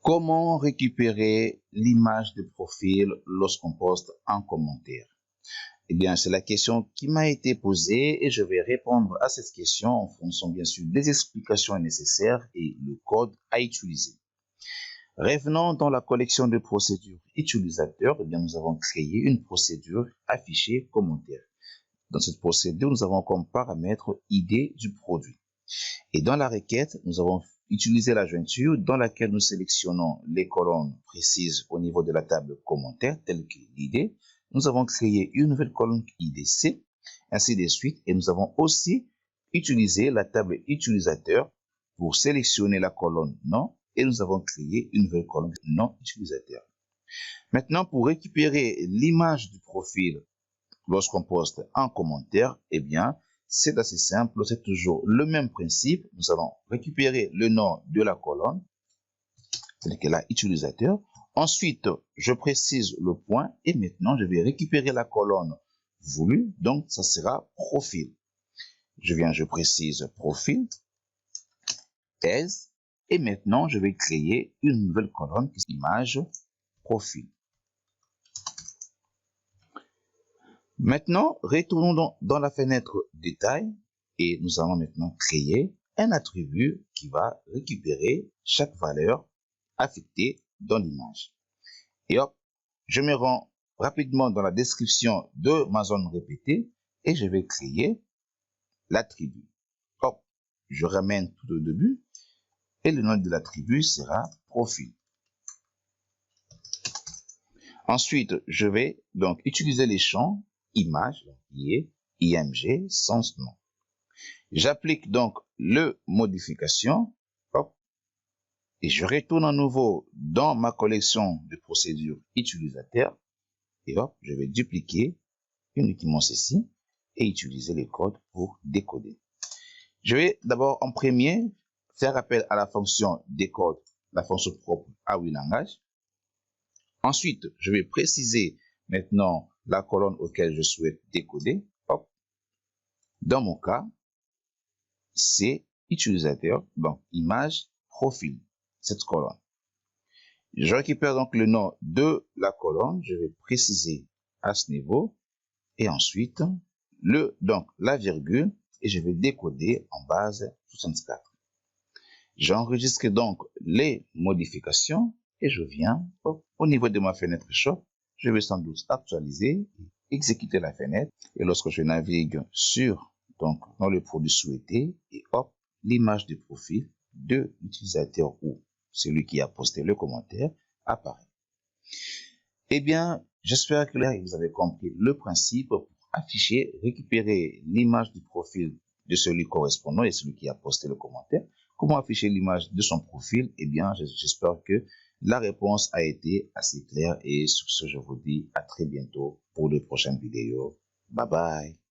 Comment récupérer l'image de profil lorsqu'on poste un commentaire? Eh bien, c'est la question qui m'a été posée et je vais répondre à cette question en fonction bien sûr des explications nécessaires et le code à utiliser. Revenons dans la collection de procédures utilisateurs. Eh bien, nous avons créé une procédure afficher commentaire. Dans cette procédure, nous avons comme paramètre ID du produit. Et dans la requête, nous avons utilisé la jointure dans laquelle nous sélectionnons les colonnes précises au niveau de la table commentaire, telle que l'ID. Nous avons créé une nouvelle colonne IDC, ainsi de suite. Et nous avons aussi utilisé la table utilisateur pour sélectionner la colonne nom et nous avons créé une nouvelle colonne non utilisateur. Maintenant, pour récupérer l'image du profil lorsqu'on poste un commentaire, eh bien, c'est assez simple, c'est toujours le même principe. Nous allons récupérer le nom de la colonne, tel que là, utilisateur. Ensuite, je précise le point et maintenant, je vais récupérer la colonne voulue. Donc, ça sera profil. Je précise profil, thèse, et maintenant, je vais créer une nouvelle colonne qui est image profil. Maintenant, retournons dans la fenêtre détail et nous allons maintenant créer un attribut qui va récupérer chaque valeur affectée dans l'image. Et hop, je me rends rapidement dans la description de ma zone répétée et je vais créer l'attribut. Hop, je ramène tout au début et le nom de l'attribut sera profil. Ensuite, je vais donc utiliser les champs image qui est img sans nom. J'applique donc le modification, hop, et je retourne à nouveau dans ma collection de procédures utilisateurs et hop, je vais dupliquer uniquement ceci et utiliser les codes pour décoder. Je vais d'abord en premier faire appel à la fonction décode, la fonction propre à WeLangage. Ensuite, je vais préciser maintenant la colonne auquel je souhaite décoder. Hop. Dans mon cas, c'est utilisateur, donc image, profil, cette colonne. Je récupère donc le nom de la colonne, je vais préciser à ce niveau, et ensuite donc la virgule, et je vais décoder en base 64. J'enregistre donc les modifications, et je viens au niveau de ma fenêtre shop. Je vais sans doute actualiser, exécuter la fenêtre et lorsque je navigue dans le produit souhaité et hop, l'image du profil de l'utilisateur ou celui qui a posté le commentaire apparaît. Eh bien, j'espère que là, vous avez compris le principe pour afficher, récupérer l'image du profil de celui correspondant et celui qui a posté le commentaire. Comment afficher l'image de son profil? Eh bien, j'espère que la réponse a été assez claire et sur ce, je vous dis à très bientôt pour de prochaines vidéos. Bye bye.